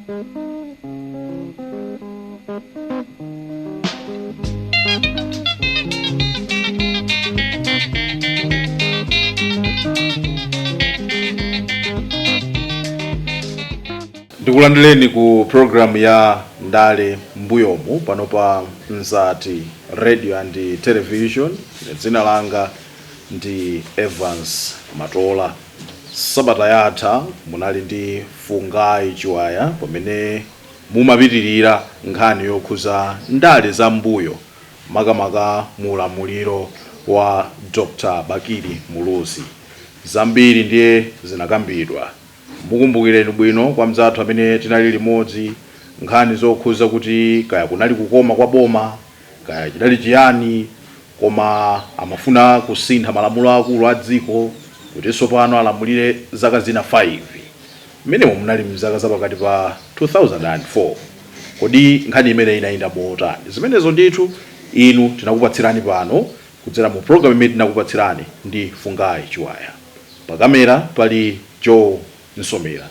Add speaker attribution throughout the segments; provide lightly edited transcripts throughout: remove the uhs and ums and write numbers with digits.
Speaker 1: Ndikulandireni ku program ya Ndale mbuyomu pano pa Mzati Radio and Television. Dzina langa ndi Evans Matola. Sabata yatha munali ndi Fungai Chiwaya pamene mumapitirira nkhani yokhuza ndale za mbuyo makamaka Ulamuliro wa Dr. Bakili Muluzi. Zambiri ndiye zinakambidwa. Mukumbukireni bwino kwa mzathu amene tinali limodzi nkhani zokhuza kuti kaya kunali kukoma kwa boma kaya chidali chiyani koma amafuna kusintha malamulo akulu a dziko kuti sopano alamulire zaka zina 5 mmene munali mzaka zapakati pa 2004. Kodi nkhani imene inayenda motani? Zimenezo ndithu inu tinakupatsirani pano kudzera mu program imene tinakupatsirani ndi Fungai Chiwaya. Pa kamera pali Joe Nsomera.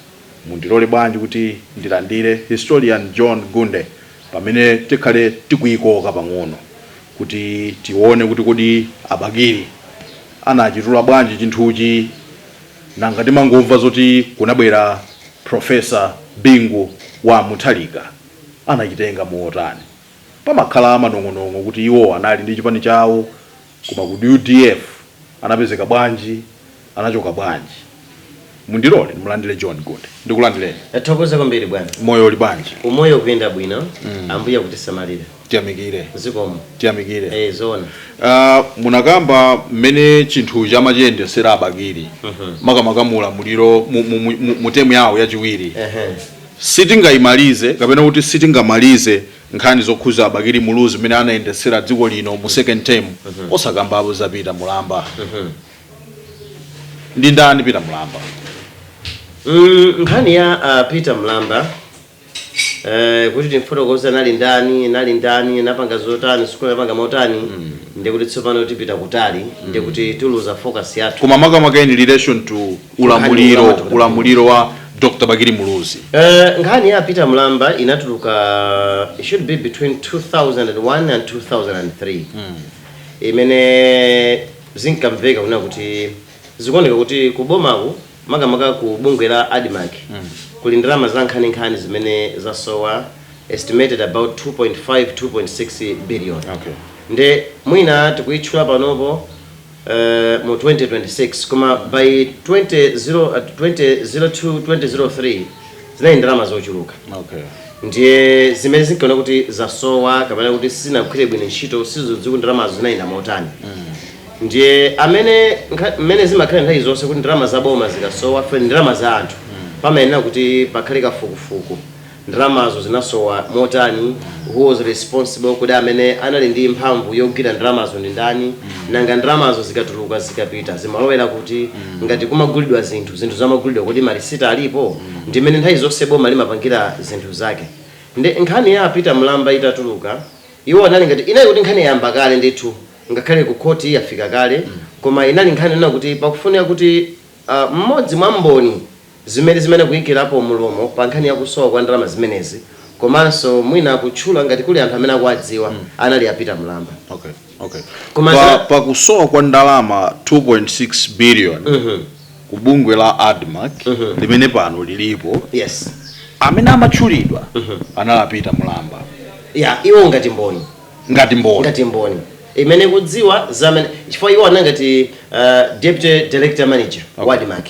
Speaker 1: Mundilole bwanji kuti ndilandire historian John Gunde pamene tikhale tikuyikoka pang'ono kuti tione kuti kodi Abakili anachitula bwanji chinthuchi nanga timangomva zoti kunabwera Professor Bingu wa Muthalika anachitenga motani. Pamakhala manong'onong'o kuti iwo anali ndi chipani chawo koma ku UDF anapezeka bwanji anachoka bwanji. Mundilole mulandire John Gunde. Ndikulandireni.
Speaker 2: Thokoza kwambiri bwana.
Speaker 1: Moyo uli bwanji?
Speaker 2: Umoyo kuyenda bwino. Ambuya kutisamalira.
Speaker 1: Tiyamikire.
Speaker 2: Zikomo.
Speaker 1: Tiyamikire.
Speaker 2: Zona.
Speaker 1: Munakamba mmene chinthu chamachiyendesera Abakili. Makamaka Ulamuliro mu temu yawo yachiwiri. Sitingayimalize kapena kuti sitingamalize nkhani zokhuza Bakili Muluzi mmene anayendesera dziko lino mu second term osakambapo zapita mulamba. Ndi ndani Peter Mulamba?
Speaker 2: Nkhani ya Peter Mulamba kuti timfotokoza nali ndani napanga zotani sikula napanga motani ndikuti tsopano kuti pita kutali ndikuti tuluza focus yathu
Speaker 1: koma makamaka in relation to Ulamuliro wa Dr. Bakili Muluzi.
Speaker 2: Nkhani ya Peter Mulamba inatuluka it should be between 2001 and 2003 imene zinkamveka kuna kuti zikuoneka kuti kubomako makamaka ku bungwe la ADMAC kuli ndalama za nkhani zimene zasowa estimated about 2.6 billion.
Speaker 1: Okay.
Speaker 2: Nde mwina tikuitchula panopo mu 2026 koma by 2003 zinali ndalama zochuluka.
Speaker 1: Okay.
Speaker 2: Ndiye zimene zinkaona kuti zasowa kapena kuti sinakhwire bwino ntchito sizodziwa ndalamazo zinayenda motani. Ndiye amene zimakhala nthawi zonse kuti ndalama za boma zikasowa fe ndalama za anthu pamayenera kuti pakhale kafukufuku ndalamazo zinasowa motani, who was responsible, kuti amene anali ndi mphamvu yogwira ndalamazo ndi ndani, nanga ndalamazo zikatuluka zikapita zimalowera kuti ngati kumagulidwa zinthu zamagulidwa kuti marisita alipo ndimene nthawi zonse boma limapangira zinthu zake. Nde nkhani ya Peter Mulamba itatuluka iwo anali ngati inali kuti nkhani yamba kale ndithu ngakhale ku court yafika kale koma inali nkhani nena kuti pakufunira kuti mmodzi mwa mboni zimene kuyikirapo mulomo pa nkhani ya kusowa kwa ndalama zimenezi komanso mwina kutchula ngati kuli anthu amene akuwadziwa anali a Peter Mulamba.
Speaker 1: Okay. Pa kusowa kwa ndalama 2.6 billion ku bungwe la ADMAC limene pano lilipo.
Speaker 2: Yes.
Speaker 1: Amene amatchulidwa anali a Peter Mulamba.
Speaker 2: Iwo ngati mboni imene kudziwa zamene chifukwa iwo anangati deputy director manager wa ADMAC.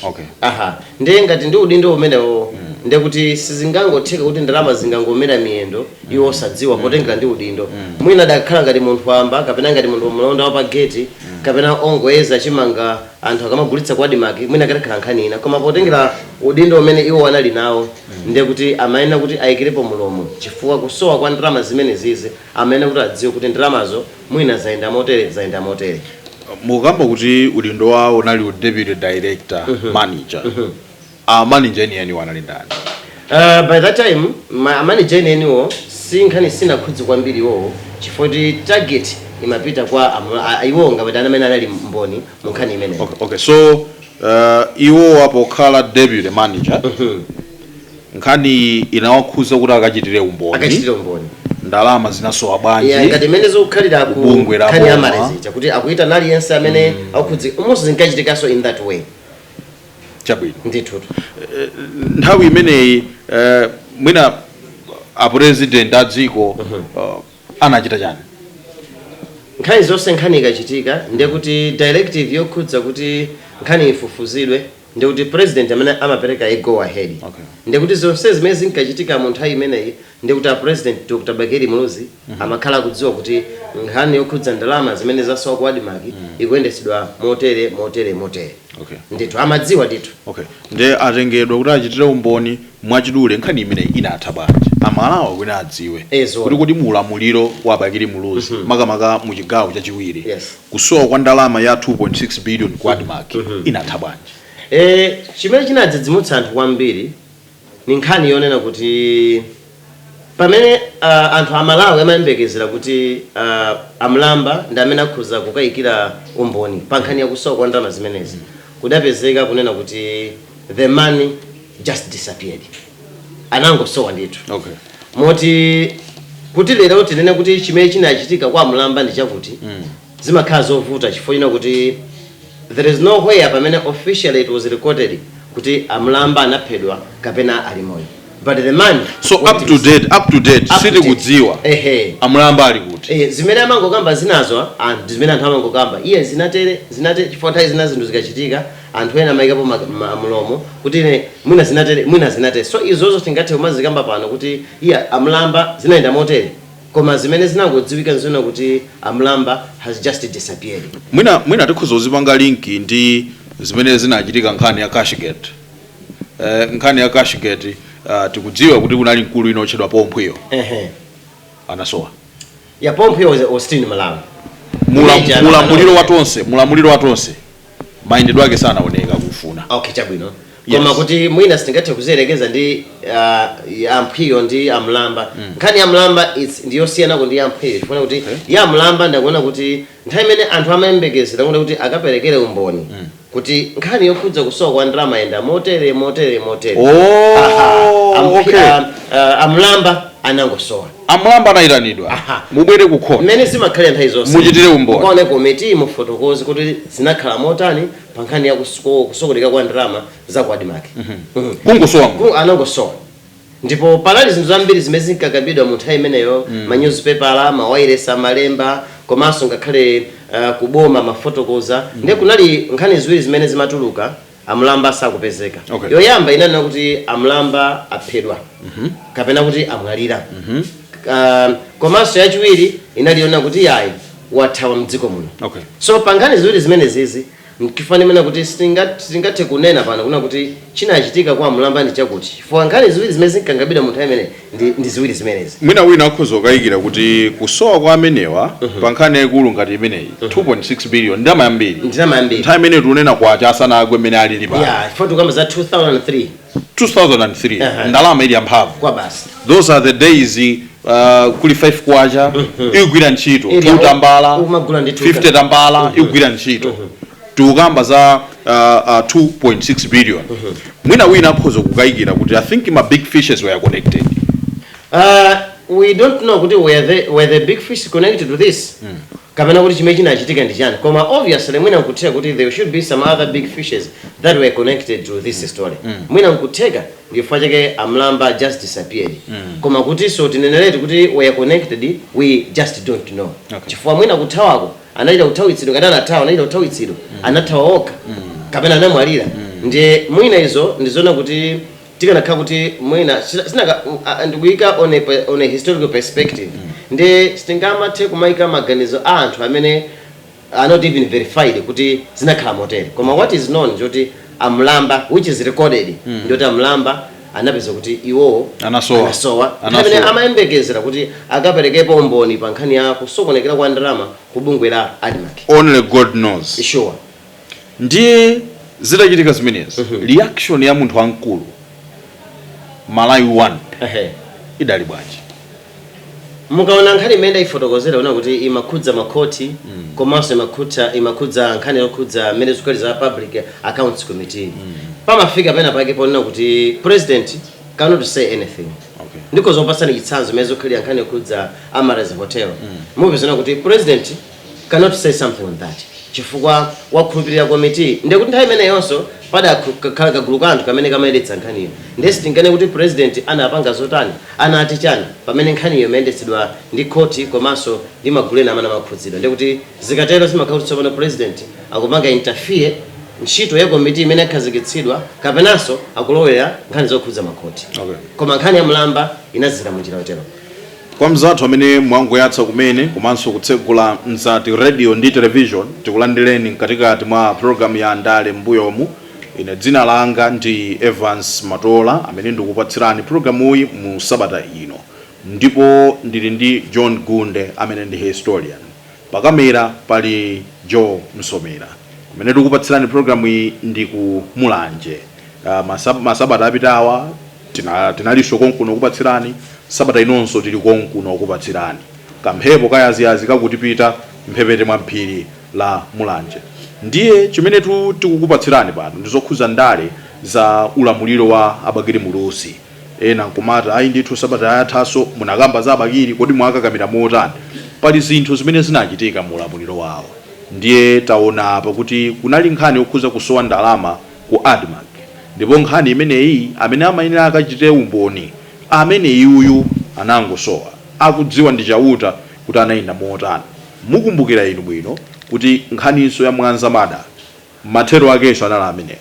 Speaker 2: Ndiye ngati ndi udindo umenewo ndiye kuti sizingangotheka kuti ndalama zingangomera miyendo iwo osadziwa potengera ndi udindo. Mwina dakhala ngati munthu wamba kapena ngati munthu mlonda wa pa gate kapena ongoyeza chimanga anthu akamagulitsa kwa ADMAC mwina akakhala nkhani ina koma potengera udindo umene iwo anali nawo ndiye kuti amayenera kuti ayikirepo mulomo chifukwa kusowa kwa ndalama zimene zizi amayenera kuti adziwe kuti ndalamazo mwina zaenda motere.
Speaker 1: Mukamba kuti udindo wawo unali deputy director manager. Manager ni wanali ndani?
Speaker 2: By that time manager eniwo sinkhani sinakhudzi kwambiri iwo chifukwa target imapita kwa iwo ngapata amene anali mboni munkhani imene.
Speaker 1: Okay, so iwo apokhala deputy manager nkhani inawakhuza kuti akachitire umboni ndalama zinasowa bwanji
Speaker 2: ngati imene zokhalira ku nkhani ya malezi kuti akuita nali yense amene akukhudzi umonso zinkachitikaso in that way
Speaker 1: chabwino
Speaker 2: ndithu
Speaker 1: nthawi imeneyi mwina a president a dziko anachita chani
Speaker 2: nkhani zonse nkhani ikachitika ndiye kuti directive yokhudza kuti nkhani ifufuzidwe ndiye kuti president amene amapereka a go ahead ndiye kuti zonse zimene zinkachitika mu nthawi imeneyi ndiye kuti a president Dr. Bakili Muluzi amakhala kudziwa kuti nkhani yokhudza ndalama zimene zasowa ku adimaki ikuyendesedwa motere ndithu amadziwa ndithu
Speaker 1: ndiye atengedwa kuti achitire umboni mwachidule nkhani imeneyi inatha bwanji amalawi kwina adziwe kuti muulamuliro wa Bakili Muluzi makamaka mu chigawo chachiwiri kusowa kwa ndalama ya 2.6 billion ku adimaki inatha bwanji
Speaker 2: chimene chinadzidzimutsa anthu kwambiri ni nkhani yonena kuti pamene anthu amalawi amayembekezera kuti amlamba ndi amene akhuza kukayikira umboni pa nkhani yakusowa kwa ndalama zimenezi kudapezeka kunena kuti the money just disappeared anangosowa ndithu moti kuti lero tinene kuti chimene chinachitika kwa amlamba ndi chakuti zimakhala zovuta chifukwa kuti there is no way pamene officially it was recorded kuti amlamba anaphedwa kapena ali moyo but the man
Speaker 1: so up to date siti kudziwa amlamba ali kuti
Speaker 2: zimene amangokamba zinazo zimene anthu amangokamba iye zinate chifukwa nthawi zina zinthu zikachitika anthu ena amayikapo mlomo kuti mwina zinate so izozo tingathe kumazikamba pano kuti iye amlamba zinayenda motere koma zimene zinangodziwika nzona kuti amlamba has just disappeared
Speaker 1: mwina tikhoza kuzipanga linki ndi zimene zinachitika nkhani ya Cashgate nkhani ya Cashgate tikudziwa kuti kunali mkulu inotchedwa Pomphwiyo anasowa
Speaker 2: ya Pomphwiyo was still Malawi
Speaker 1: mulamuliro watonse mayendedwe ake sanaoneka kufuna
Speaker 2: chabwino koma kuti mwina sitingathe kuziyerekeza ndi Pomphwiyo ndi amlamba nkhani ya amlamba ndiyosiyanako ndi Pomphwiyo chifuna kuti ya amlamba ndakuona kuti nthawi imene anthu amayembekezera kuti akaperekere umboni kuti nkhani yokhudza kusowa kwa ndalama yenda motere amlamba anangosowa
Speaker 1: amlamba anayitanidwa mubwere kukhona
Speaker 2: mmene zimakhalira nthawi zonse
Speaker 1: muchitire umboni
Speaker 2: kuone komiti mufotokozi kuti zinakhala motani pa nkhani ya kusokoleka kwa ndalama za ku adimaki
Speaker 1: kungosowa
Speaker 2: anangosowa ndipo panali zinthu zambiri zimene zinkakambidwa mu nthawi imeneyo manyuzipepala mawayiresa malemba komanso ngakhale kuboma mafotokoza ndiye kunali nkhani ziwiri zimene zimatuluka amlamba sakupezeka yoyamba inanena kuti amlamba aphedwa kapena kuti amwalira komanso yachiwiri inaliona kuti yayi wathawa mdziko muno so pa nkhani ziwiri zimene zizi nkifanimena kuti sitingathe kunena pano kuna kuti chinachitika kwa amlamba ndi chakuti chifukwa nkhani ziwiri zimene zinkangabidwa mu nthawi imene ndi ziwiri zimenezi
Speaker 1: mwina wina akhoza kukayikira kuti kusowa kwa amenewa pa nkhani yaikulu ngati imeneyi 2.6 billion ndalama yambiri nthawi imene tunena kwacha asanagwe mmene alili pano
Speaker 2: chifukwa tukamba za
Speaker 1: 2003 ndalama ili yamphamvu
Speaker 2: kwa basi
Speaker 1: those are the days kuli 5 kwacha ikugwira ntchito 2 tambala 50 tambala ikugwira ntchito tukamba za 2.6 billion mwina wina akhoza kukayikira kuti I think my big fishes were connected
Speaker 2: we don't know kuti were the big fish connected to this kapena kuti chimene chinachitika ndi chani koma obviously mwina nkutheka kuti there should be some other big fishes that were connected to this story mwina nkutheka ndifukwa chake amlamba just disappeared koma kuti so tinenereti kuti were connected we just don't know chifukwa mwina kuthawako anachita kuthawitsidwa kana anathawa anachita kuthawitsidwa anathawa okha kapena anamwalira ndiye mwina izo ndizona kuti tikanakhala kuti mwina ndikuyika on a historical perspective ndiye sitingamathe kumayika maganizo a anthu amene are not even verified kuti zinakhala motere koma what is known njoti amlamba which is recorded njoti amlamba anapeza kuti iwo anasowa amene amayembekezera kuti akaperekepo umboni pa nkhani ya kusokonekera kwa ndalama ku bungwe la adimaki
Speaker 1: only God knows
Speaker 2: sure
Speaker 1: ndiye zitachitika zimenezi reaction ya munthu wamkulu Malawi 1 idali bwanji
Speaker 2: mukaona nkhani imene ifotokozera una kuti imakhudza makhoti komanso imakhudza nkhani yokhudza mmene zikali za public accounts committee pamafika pena pake ponena kuti president cannot say anything.
Speaker 1: Okay.
Speaker 2: Because opasani chitsanzo mezo khali yankhani yokhudza Amara's Hotel. Mupezana kuti president cannot say something on that. Chifukwa wakhulupirira committee ndekuti nthawi imene yonso pada khala kagulu kanthu kamene kamayendetsa nkhaniyo. Ndesi tingane kuti president anapanga zotani anati chani pamene nkhaniyo imayendetsedwa ndi khoti komanso ndi magulu ena amene amakhudzidwa. Ndekuti zikatero zimakhala kuti tsopano president akumanga interfere ntchito ya committee imene yakhazikitsidwa kapenanso akulowera nkhani zokhudza makhoti.
Speaker 1: Okay.
Speaker 2: Koma nkhani ya mlamba inazira munjira yotero.
Speaker 1: Kwa mzathu amene mwangoyatsa kumene komanso kutsegula Mzati radio ndi television tikulandireni mkatikati mwa program ya Ndale mbuyomu. Ine dzina langa ndi Evans Matola amene ndikupatsirani programu iyi mu sabata ino. Ndipo ndili ndi John Gunde amene ndi historian. Pakamera pali Joe Msomera. Amene ndikupatsirani programu iyi ndi ku Mulanje. Masabata apitawa tinaliso konkuno kupatsirani. Sabata inonso tili konkuno kupatsirani. Kamphepo kayaziyazi kakutipita mphepete mwa mphiri la Mulanje. Ndiye chimene tikukupatsirani pano ndizokhuza ndale za ulamuliro wa Bakili Muluzi. Ena nkumata ayi ndithu sabata yathaso munakamba za Bakili kodi mwakakamira motani. Pali zinthu zimene zinachitika mu ulamuliro wawo. Ndiye taona apa kuti kunali nkhani yokhuza kusowa ndalama ku Admark. Ndipo nkhani imeneyi amene amayenera akachite umboni amene iyuyu anangosowa akudziwa ndi chauta kuti anayenda motani. Mukumbukira inu bwino kuti nkhaniso ya Mwanza Mada mathero akeso anali ameneyo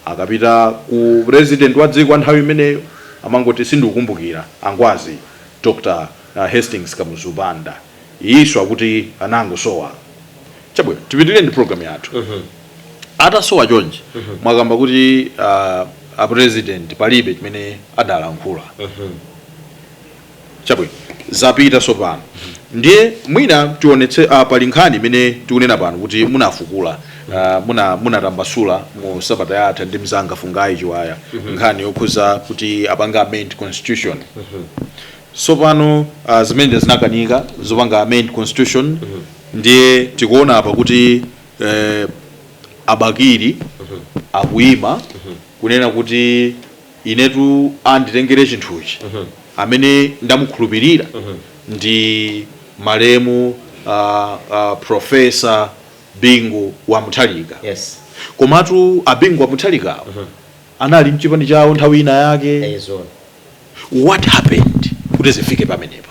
Speaker 1: akapita ku president wa dziko nthawi imeneyo amangoti sindikukumbukira angwazi Dr. Hastings Kamuzubanda iso akuti anangosowa. Chabwe tipitirire ndi program yathu. Atasowa chonje mwakamba kuti a president palibe chimene adalankhula. Chabwe zapita sopano. Ndiye mwina tionetse pali nkhani imene tikunena pano kuti munafukula munatambasula mu sabata yatha ndi mzanga Fungai Chiwaya nkhani yokhuza kuti apanga amend constitution. Sopano zimene zinakanika zopanga amend constitution. Ndiye tikuona apa kuti Abakili akuyima kunena kuti inetu anditengere chinthuchi amene ndamukhulupirira ndi malemu Professor Bingu wa Muthalika.
Speaker 2: Yes.
Speaker 1: Komatu abingu wa Muthalika anali mchipani chawo nthawi ina yake. What happened kuti zifike pamenepa?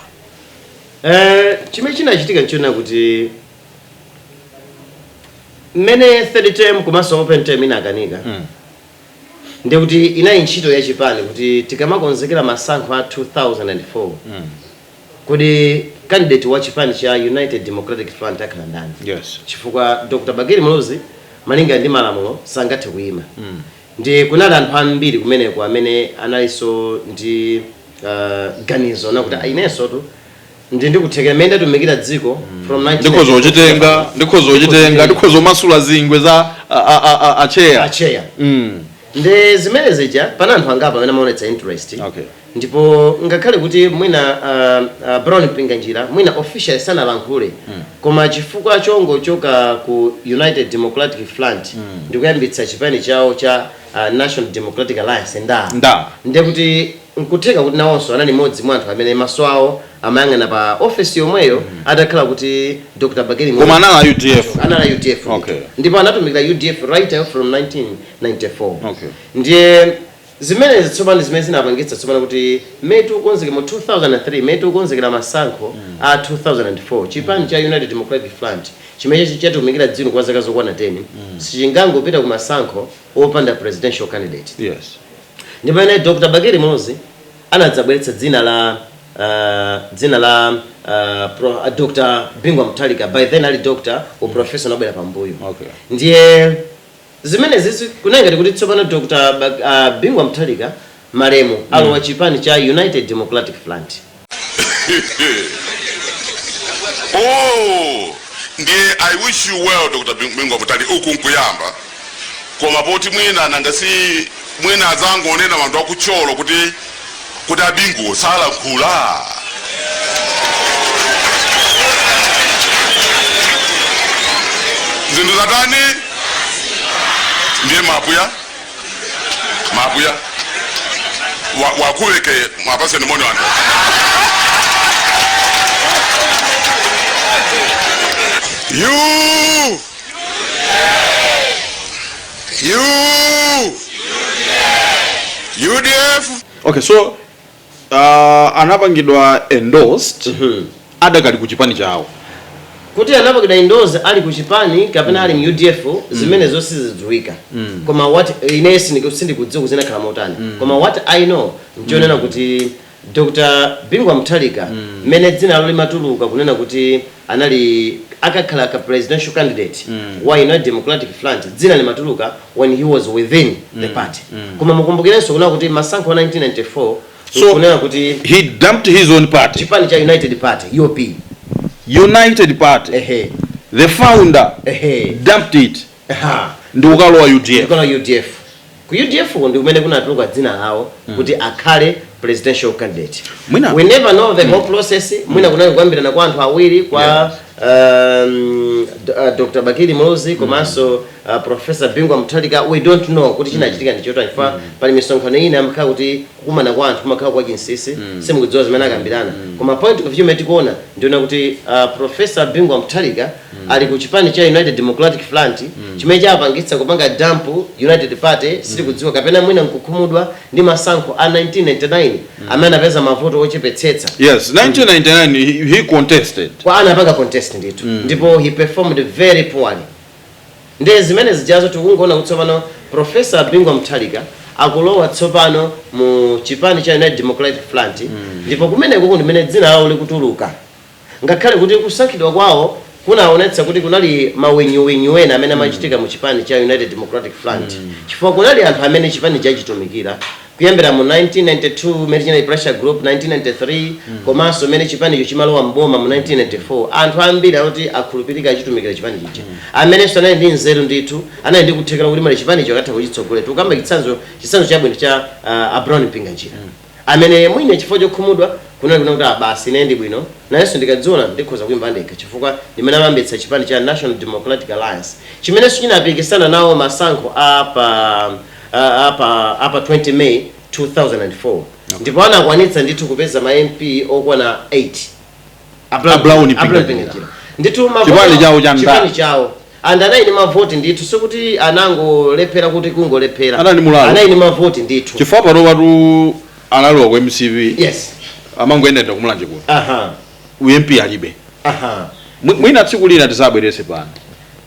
Speaker 2: Chimene chinachitika nchona kuti mene third term komanso open term inakanika. Ndiye kuti inayi ntchito ya chipani kuti tikamakonzekera masankho a 2004. Kuti candidate wa chipani cha United Democratic Front akhala ndani.
Speaker 1: Yes.
Speaker 2: Chifukwa Dr. Bakili Muluzi malinga ndi malamulo sangathe kuyima. Ndi kunali anthu ambiri kumeneko amene analiso ndi ganizo nakuti inenso tu ndikuthekera menda tumikira dziko from 19 ndikhozo masula zingwe za acheya. Ndi zimene zija pana anthu angapa amene amaonetsa interest.
Speaker 1: Okay.
Speaker 2: Ndipo ngakhale kuti mwina Brown Pinganjira mwina official sanalankhule koma chifukwa chongo choka ku United Democratic Front ndikuyambitsa chipani chawo cha National Democratic Alliance nda ndiye kuti nkutheka kuti nawonso anali modzi mwa anthu amene maso awo amayang'ana pa office yomweyo atakhala kuti Dr. Bakili Muluzi
Speaker 1: koma anala UDF.
Speaker 2: Okay. Ndipo anatumikira UDF right from 1994.
Speaker 1: Okay.
Speaker 2: Ndiye zimene zitsopano zimene zinapangitsa tsopano kuti metu konzekera mu 2003 metu konzekera masankho a 2004 chipani cha United Democratic Front chimene chatumikira dzino kwa zaka zokwana 10 sichingangopita ku masankho opanda presidential candidate.
Speaker 1: Yes.
Speaker 2: Ndipo ene Dr. Bakili Muluzi anadzabweretsa dzina la Dr. Bingu Muthalika by then ali doctor o professor nobela pambuyo.
Speaker 1: Okay.
Speaker 2: Ndiye zimene zizi kunengati kuti tsopano Dr. Bingu Muthalika malemu alowa chipani cha United Democratic Front.
Speaker 3: Oh, ndiye I wish you well Dr. Bingu Muthalika ukunkuyamba koma poti mwina nangasi mwina azangu onena vantu akucholo kuti abingu sala khula. Zindu zatani ndiye mapuya wakuleke mapase ni moni wanda UDF.
Speaker 1: Okay, so anapangidwa endorsed adakali kuchipani chawo
Speaker 2: kuti anapangidwa endorsed ali kuchipani kapena ali mu UDF zimene zonse zidziwika koma what inesi ndikutsindi kudziwa kuzina khala motani koma what I know njonena kuti Dr. Bingwa Mutharika mene dzina lolo limatuluka kunena kuti anali akakhala ka presidential candidate wa United Democratic Front dzina limatuluka when he was within the party koma mukumbukirenso kuna kuti masankho wa 1994
Speaker 1: so
Speaker 2: kunena kuti
Speaker 1: he dumped his own party
Speaker 2: chipani cha United Party UP
Speaker 1: United Party the founder dumped it ndi ukalowa UDF
Speaker 2: ku UDF ndi kumene kunatuluka dzina lawo kuti akhale presidential candidate.
Speaker 1: Mwina.
Speaker 2: We never know the whole process. Mwina kunali kuambirana kwa anthu awiri kwa Dr. Bakili Muluzi komanso Professor Bingwa Mutharika. We don't know kuti chinachitika ndi chotani fa pali misonkhano ina amakhala kuti kukumana kwa anthu makhala kwa chinsisi simukudziwa zimene akambirana. Koma point of view metikuona ndiona kuti Professor Bingwa Mutharika ali ku chipani cha United Democratic Front chimene chapangitsa kupanga dump United Party sili kudziwa kapena mwina nkukhumudwa ndi masankho a 1999 amene apeza mavoto ochepetsetsa.
Speaker 1: Yes, 1999 he contested.
Speaker 2: Kwa anapanga contest nditu. Ndipo he performed very poorly. Ndiye zimene zijazo tikungoona kutsopano Professor Bingwa Mutharika akulowa tsopano mu chipani cha United Democratic Front ndipo kumene kuko ndimene dzina lawo likutuluka. Ngakhale kuti kusankhidwa kwawo kunaonetsa kuti kunali mawenyu ena amene amachitika mu chipani cha United Democratic Front. Chifukwa kunali anthu amene chipani chachitumikira kuyambira mu 1992 Medicinal Pressure Group 1993 komanso mene chipani chimalowa mboma mu 1994 anthu ambiri akuti akhulupirika achitumikira chipani chicha amene sanali ndi nzeru ndithu anali ndi kuthekera kuti mali chipani chakatha kuchitsogolera tukamba chitsanzo chabwino cha Brown Pinganjira amene mwine chifukwa chokhumudwa kunali kuti basi inendi bwino nayenso ndikadziona ndikhoza kuyimba ndekha chifukwa ndimene amambetsa chipani cha National Democratic Alliance chimene chinapikisana nawo masankho apa 20 May 2004 ndipo anakwanitsa ndithu kupeza ma MP okwana 8
Speaker 1: Brown
Speaker 2: Pinganjira ndithu
Speaker 1: chipani
Speaker 2: chawo anali ni mavoti ndithu sokuti anangolephera kuti kungolephera
Speaker 1: anali
Speaker 2: ni mavoti ndithu
Speaker 1: chifukwa pano watu analowa ku MCV
Speaker 2: yes
Speaker 1: amangoendera kumulanje kuno UMP alibe mwina tsiku lina tizabwerese pano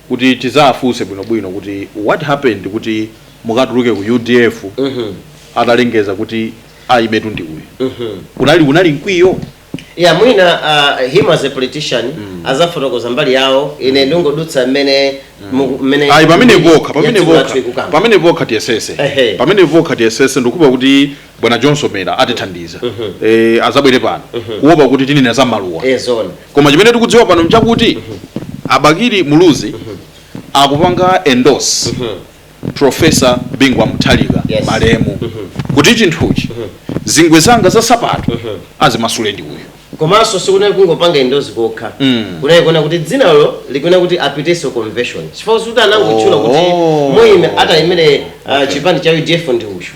Speaker 1: kuti tizafunse bwinobwino kuti what happened kuti mukatuluke ku UDF atalengeza kuti aimetu ndi uyu kunali mkwiyo
Speaker 2: mwina him as a politician azafotokoza mbali yawo ine ndingodutsa mmene
Speaker 1: pamene vokha tiyesese ndikupa kuti bwana Johnson Mera atithandiza azabwere pano kuopa kuti tinina za maluwa koma chimene tikudziwa pano mchakuti Bakili Muluzi akupanga endorse Professor Bingwa Mutharika malemu kuti chinthuchi zingwe zanga za sapato azimasule ndi uyu
Speaker 2: komanso sikunali kungopanga endorse kokha kunali kuona kuti dzinalo likuona kuti apiteso convention chifukwa kuti anangochula kuti mwime atayimene chipani cha UDF ndi uyu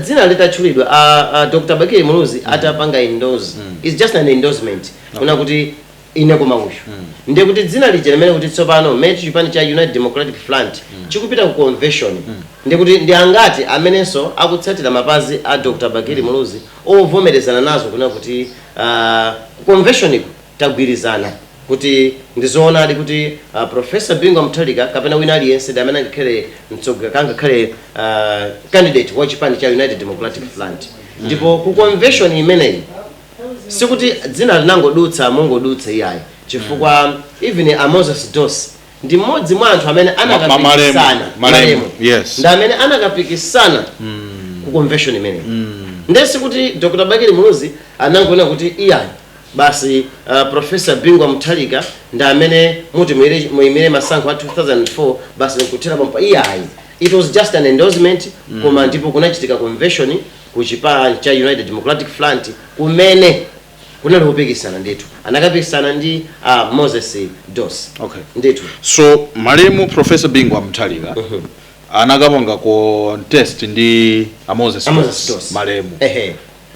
Speaker 2: dzina litatchulidwa Dr. Bakili Muluzi atapanga endorse is just an endorsement kuna kuti ine koma uyu ndiye kuti dzina lije limene kuti tsopano mmene chipani cha United Democratic Front chikupita ku convention ndiye kuti ndi angati amenenso akutsatira mapazi a Dr. Bakili Muluzi ovomerezana nazo kuna kuti convention iku tagwirizana kuti ndizoona ali kuti Professor Bingwa Mutharika kapena wina aliyense amene angakhale mtsogoleri kangakhale candidate wa chipani cha United Democratic Front ndipo ku convention imeneyi sikuti dzina linangodutsa mongodutsa iyayi chifukwa even Moses Dos ndi mmodzi mwa anthu amene anakapikisana
Speaker 1: malemu yes
Speaker 2: ndi amene anakapikisana ku convention imeneyi ndesi kuti Dr. Bakili Muluzi anangoona kuti iyayi basi Professor Bingwa Mutharika ndi amene muti muimire masankho a 2004 basi nkuthera pompa iyayi it was just an endorsement koma ndipo kunachitika convention ku chipani cha United Democratic Front kumene kunali kupikisana ndithu anakapikisana ndi Moses Dos
Speaker 1: okay
Speaker 2: ndithu
Speaker 1: so malemu Professor Bingwa Mutharika anakapanga contest ndi Moses Malemu.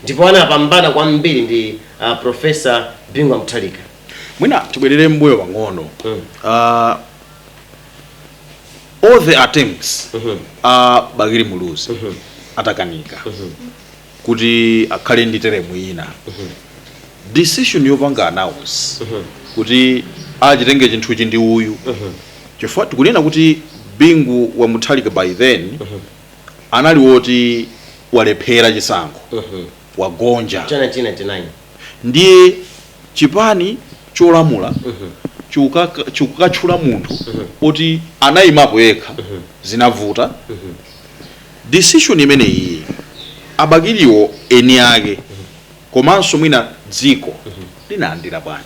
Speaker 2: Ndipo anapambana kwambiri ndi Professor Bingwa Mutharika.
Speaker 1: Mwina tibwerere mbuyo pang'ono. All the attempts Bakili Muluzi atakanika kuti akhale ndi teremu ina. Decision yopanga announce kuti achitenge chinthu ichi ndi uyu. Chifukwa tikunena kuti Bingu wa Mutharika by then anali woti walephera chisankho. Wagonja.
Speaker 2: 1999.
Speaker 1: Ndiye chipani cholamula chukachula munthu oti anayimapo yekha zinavuta. Decision imene iyi Abakiliwo eni ake komanso mwina dziko linalandira bwanji?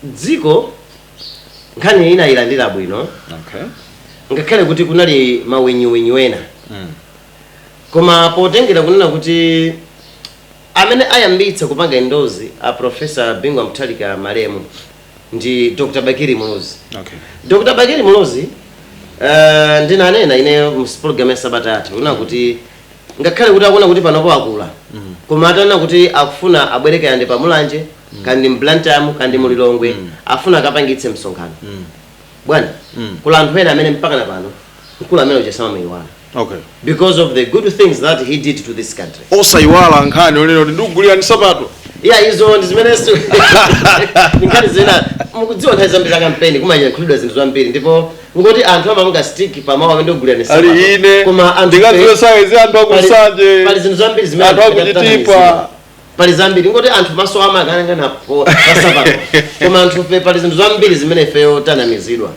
Speaker 2: Dziko nkhani ina ilandira bwino. Ngakhale kuti kunali mawenyiwenyi wena. Koma potengera kunena kuti amene ayambitsa kupanga indozi a Professor Bingwa Mutharika Malemu ndi Dr. Bakili Muluzi. Dr. Bakili Muluzi ndinanena ine mu program ya Sabata yathu una kuti ngakhale kuti akuona kuti panopo akula koma atana kuti akufuna abwereke yande pamulanje kandi mblantamu kandi mulilongwe afuna akapangitse msonkhano. Bwana kula anthu ena amene mpaka na pano nkula amene ujasama maiwala. Because of the good things that he did to this country.
Speaker 1: Osaiwala nkhani olero ndugulira ni sabato.
Speaker 2: Izo ndizimeneso. Nkhani zina mukudziwa nthawi zambiri za campaign kumanya include zinthu zambiri ndipo ngoti anthu amanga stick pamawa amene ndugulira ni sabato.
Speaker 1: Ali ine.
Speaker 2: Koma anthu
Speaker 1: ndingaziwe size anthu akusanje.
Speaker 2: Pali zinthu zambiri zimene
Speaker 1: anthu akutipa.
Speaker 2: Pali zambiri ngoti anthu maso amangana po sabato. Koma anthu pali zinthu zambiri zimene feyo tanamizidwa.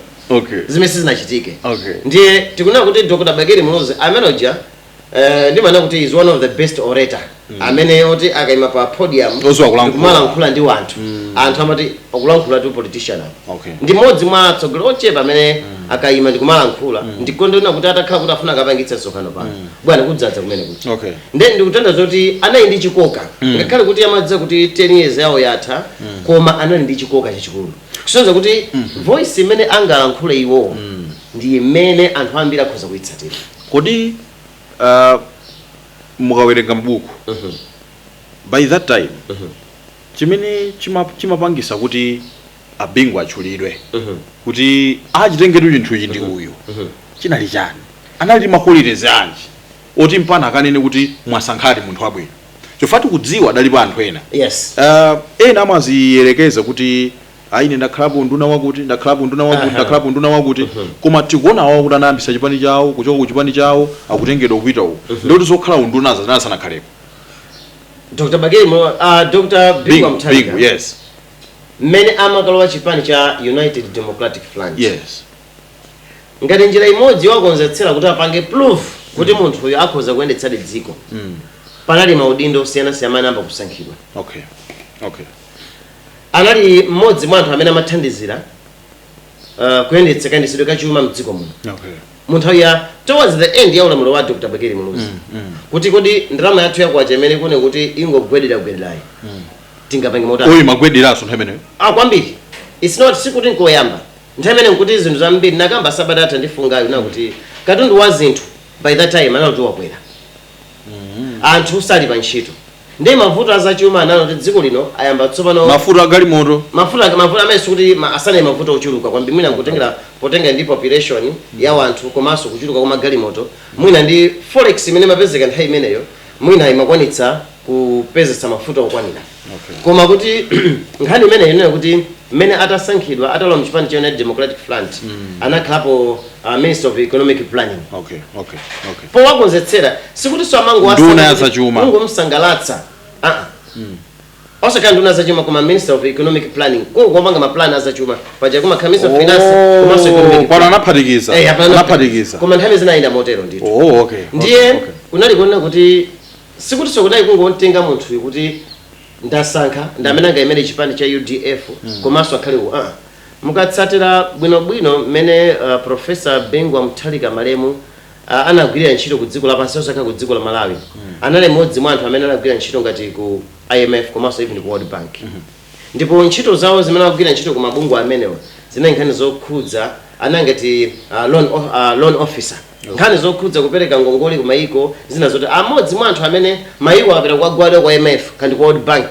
Speaker 2: Zimene sizinachitike. Ndiye tikunena kuti Dr. Bakili Muluzi amenoja ndimana kuti is one of the best orator. Amene oti akaima pa podium kumalankhula ndi wanthu. Anthu amati okulankhula tu politician. Ndi modzi mwa atsogolo ochepa amene akaima ndi kumalankhula ndikondona kuti atakhala kuti afuna akapangitsa msonkhano pano. Bwana kudzadza kumene kuti. Ndiye ndikutanda zoti anali ndi chikoka. Ngakhale kuti amadziwa kuti 10 years yawo yatha koma anali ndi chikoka chachikulu. Kusonza kuti voice imene angalankhule iwo ndi imene anthu ambiri akhoza kuitsatira.
Speaker 1: Kodi mukawerenga mbuku by that time chimene chimapangisa kuti Abingwa achulidwe kuti achitengetu chinthu ichi ndi uyu chinali chani? Anali maholidays anji oti mpana akanene kuti mwasankhati munthu wabwino. Chifukwa kudziwa adalipo anthu ena. Ena amaziyerekeza kuti aine ndakhalapo nduna wakuti ndakhalapo nduna wakuti koma tikuona wawo kuti anayambisa chipani chawo kuchoka ku chipani chawo akutengedwa kupita uko ndoti zokhala unduna zanasanakhalepo.
Speaker 2: Dr. Bakili Dr. Bingwa Mutharika.
Speaker 1: Yes.
Speaker 2: Mmene amakalowa chipani cha United Democratic Front.
Speaker 1: Yes.
Speaker 2: Ngati njira imodzi wakonzetsera kuti apange proof kuti munthu uyo akhoza kuyendetsa dziko. Panali maudindo osiyana-siyana amene amba kusankhidwa. Anali mmodzi mwa anthu amene amathandizira kuyendetsa kayendetsedwe kachuma mdziko muno. Munthu ya towards the end ya ulamuliro wa Dr. Bakili Muluzi kuti kodi ndalama yathu yakwacha imene kune kuti ingogwedera-gwederayi tingapange motani.
Speaker 1: Oyi magwederaso nthawi imeneyo?
Speaker 2: Kwambiri. It's not sikuti nkoyamba. Nthawi imene nkuti zinthu zambiri nakamba Sabata atha ndifungayo nakuti katundu wa zinthu by that time anali wakwera. Anthu sali pa ntchito. Ndi mavuto azachuma analo kuti dziko lino ayamba tsopano
Speaker 1: mafuta galimoto.
Speaker 2: Mafuta amene sikuti asane mavuto ochuluka kwambiri mwina nkutengera potenga ndi population ya wanthu komanso kuchuluka kwa magalimoto mwina ndi forex imene mapezeka nthawi imeneyo mwina imakwanitsa kupezesa mafuta okwanira. Koma kuti nkhani imene inena kuti mmene atasankhidwa atalowa mchipani cha United Democratic Front anakhalapo Minister of Economic Planning. Po wakonzetsera sikuti so amango
Speaker 1: wasachuma
Speaker 2: ngomsangalatsa osaka nduna zachuma koma Minister of Economic Planning kungopanga maplan azachuma paja kuma Minister of Finance komanso Economic
Speaker 1: Planning anaphatikiza
Speaker 2: koma nthawi zinaenda motero ndito. Ndiye kunali kuona kuti sikuti so kudai kungotenga munthu kuti ndasankha ndamene angayimene chipani cha UDF komanso akhale mukatsatira bwinobwino mmene Professor Bingwa Mutharika Malemu anagwirira ntchito ku dziko lapansi osaka ku dziko la Malawi. Anali mmodzi mwa anthu amene anagwirira ntchito ngati ku IMF komanso even ku World Bank. Ndipo ntchito zawo zimene anagwirira ntchito ku mabungwe amenewa zinali nkhani zokhudza anangati loan officer nkhani zokhudza kupereka ngongole ku maiko zina zoti amodzi mwa anthu amene maiko apita kukagwada kwa IMF kandi kwa World Bank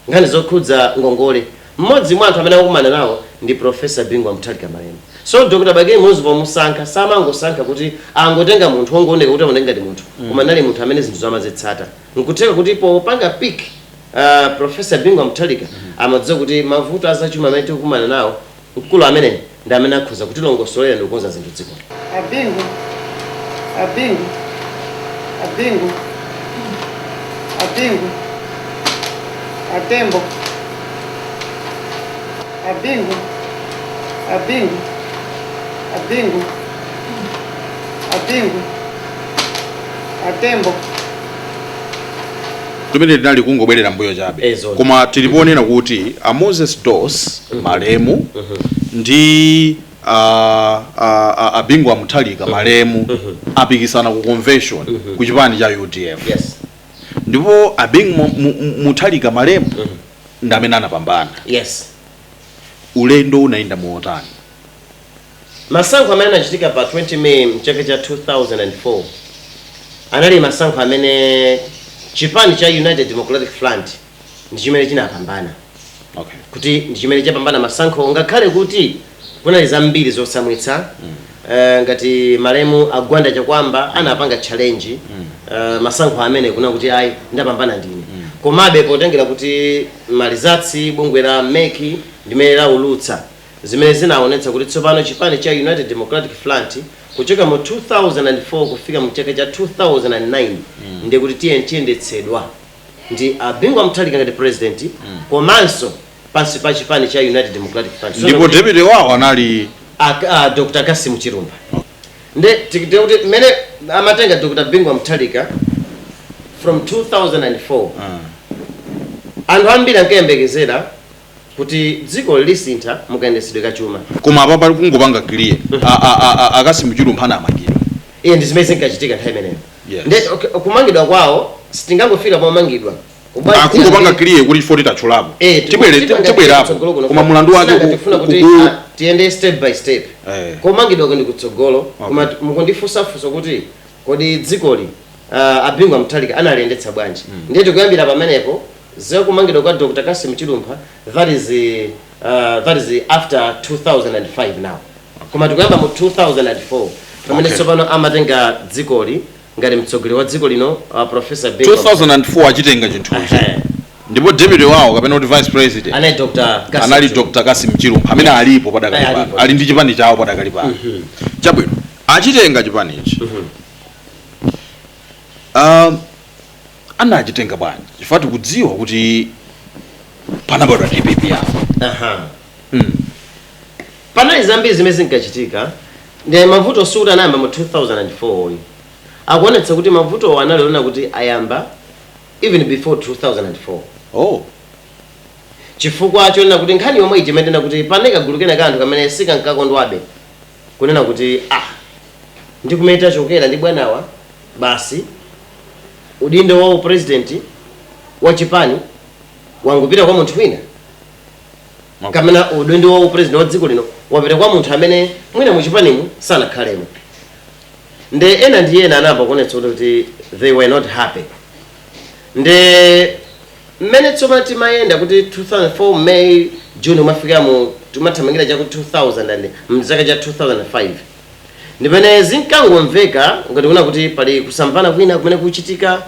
Speaker 2: nkhani zokhudza ngongole mmodzi mwa anthu amene akumana nawo ndi Professor Bingwa Muthalika Malemu. So Dr. Bakili Muluzi pomusankha samangosankha kuti angotenga munthu wongooneka kuti aoneka ngati munthu koma nali munthu amene zinthu zamazitsata nkutheka kuti popanga pick Professor Bingwa Muthalika amadziwa kuti mavuto azachuma amene tikukumana nawo mkulu amene ndi amene akhoza kutilongosolera ndi kukonza zinthu dziko.
Speaker 4: Abingu Atembo Atembo
Speaker 1: tumene tinali kungobwerera mbuyo chabe koma tiliponena kuti a Moses Dos Malemu ndi a Bingwa Muthalika Malemu apikisana ku convention ku chipani cha UDF.
Speaker 2: Yes.
Speaker 1: Ndipo a Bingwa Muthalika Malemu ndi amene anapambana.
Speaker 2: Yes.
Speaker 1: Ulendo unaenda muotani.
Speaker 2: Masankho amene anachitika pa 20 May mchaka cha 2004 anali masankho amene chipani cha United Democratic Front ndi chimene chinapambana.
Speaker 1: Okay.
Speaker 2: Kuti ndi chimene chapambana masankho ngakhale kuti kunali zambiri zosamwitsa ngati Malemu agwanda chakwamba anapanga challenge masankho amene kuna kuti ayi ndapambana ndine. Komabe potengera kuti malizatsi bungwe la meki ndimene laulutsa zimene zinaonetsa kuti tsopano chipani cha United Democratic Front kuchoka mu 2004 kufika mu chaka cha 2009 ndiye kuti tiyendetsedwa ndi Bingwa Muthalika ngati president komanso pansi pa chipani cha United Democratic Front.
Speaker 1: Ndipo deputy wawo anali
Speaker 2: Dr. Kasim Chirumba. Nde tikite kuti mene amatenga Dr. Bingwa Muthalika from 2004 anthu ambiri ankayembekezera kuti dziko lisintha mukayendesedwe kachuma
Speaker 1: koma apapa kungopanga clear Kasim Chirumba anamangira
Speaker 2: iye ndi zimene zinkachitika nthawi imeneyo.
Speaker 1: Yes.
Speaker 2: Nde kumangidwa kwawo sitingangofika pomangidwa
Speaker 1: kungopanga clear kuti chifoti tachulapo tibwerapo koma mulandu wake
Speaker 2: tifuna kuti tiyende step by step kumangidwa ndi kutsogolo koma mukundifunsafunsa kuti kodi dzikoli a Bingwa Muthalika analendetsa bwanji. Ndiye tikuyambira pamenepo kumangidwa kwa Dr. Kasim Chirumba that is after 2005 now. Koma tikuyamba mu 2004 pamene tsopano amatenga dzikoli ngati mtsogoleri wa dziko lino Professor Bingwa
Speaker 1: 2004 achitenga chinthuchi. Ndipo deputy wawo kapena kuti vice president anali Dr. Kasim Chirumba amene alipo padakali pano ali ndi chipani chawo padakali pano. Chabwino achitenga chipanichi anachitenga bwanji chifukwa tikudziwa kuti panabadwa DPP yawo.
Speaker 2: Panali zambiri zimene zinkachitika ndi mavuto sukuti anayamba mu 2004 akuonetsa kuti mavuto analiona kuti ayamba even before 2004. Chifukwa chonena kuti nkhani yomwe ichimetena kuti paneka gulu kena kanthu kamene sikankakondwabe kunena kuti ndikumeta chokera ndi bwanawa basi udindo wa president wa chipani wangupita kwa munthu wina kamena udindo wa president wa dziko lino wapita kwa munthu amene mwina mu chipanimu sanakhalemo. Nde ena ndi ena anayamba kuonetsa kuti they were not happy. Nde mmene tsopano timayenda kuti 2004 May June umafika mu timathamangira cha ku 2000 mzaka cha 2005 ndipene zinkangomveka ngati kuna kuti pali kusambana kwina kumene kuchitika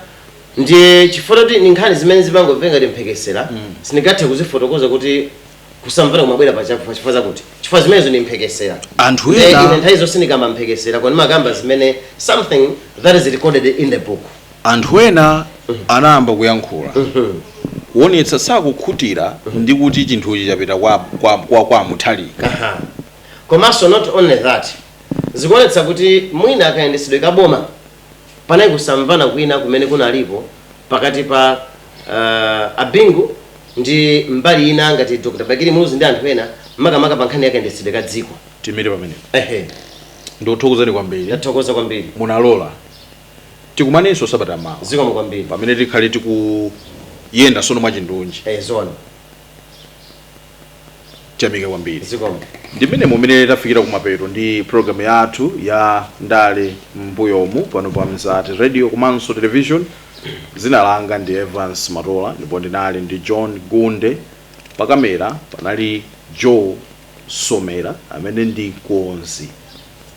Speaker 2: ndiye chifukwa kuti ni nkhani zimene zimangomveka ngati mphekesera sindingathe kuzifotokoza kuti kusambana kumabwera pachifukwa zakuti chifukwa zimenezo ni mphekesera
Speaker 1: anthu ena
Speaker 2: ine nthawi zonse ndikamba mphekesera koma makamba zimene something that is recorded in the book.
Speaker 1: Anthu ena anayamba kuyankhula kuonetsa sakukhutira ndi kuti chinthuchi chapita kwa Muthalika.
Speaker 2: Komanso not only that zikuonetsa kuti mwina akayendesedwe kaboma panali kusamvana kwina kumene kunalipo pakati pa Abingu ndi mbali ina ngati Dr. Bakili Muluzi ndi anthu ena makamaka pa nkhani yakayendesedwe ka dziko.
Speaker 1: Timire pamene ndothokozani kwambiri.
Speaker 2: Ndathokoza kwambiri
Speaker 1: munalola tikumanenso sabata mawa
Speaker 2: zikomo kwambiri
Speaker 1: pamene tikhale tikuyenda sono mwachindunji
Speaker 2: zona
Speaker 1: chamike kwambiri
Speaker 2: zikomo
Speaker 1: ndimene mumene tafikira kumapeto ndi program yathu ya Ndale Mbuyomu pano pa Mzati Radio komanso television. Zina langa ndi Evans Matola ndipo ndinali ndi John Gunde, pa kamera panali Joe Somera amene ndi konzi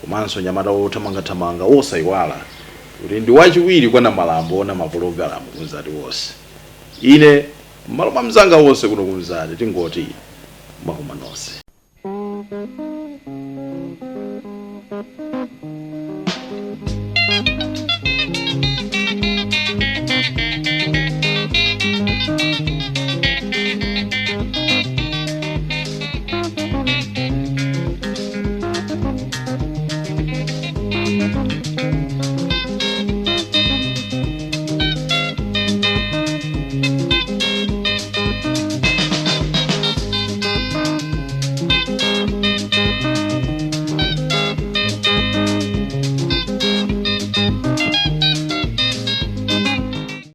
Speaker 1: komanso nyamata othamangathamanga osayiwala kuti ndi wachiwiri kwa Namalambo ona mapulogalamu Mzati wonse. Ine malo mwa mzanga wonse kuno ku Mzati tingoti makoma nonse.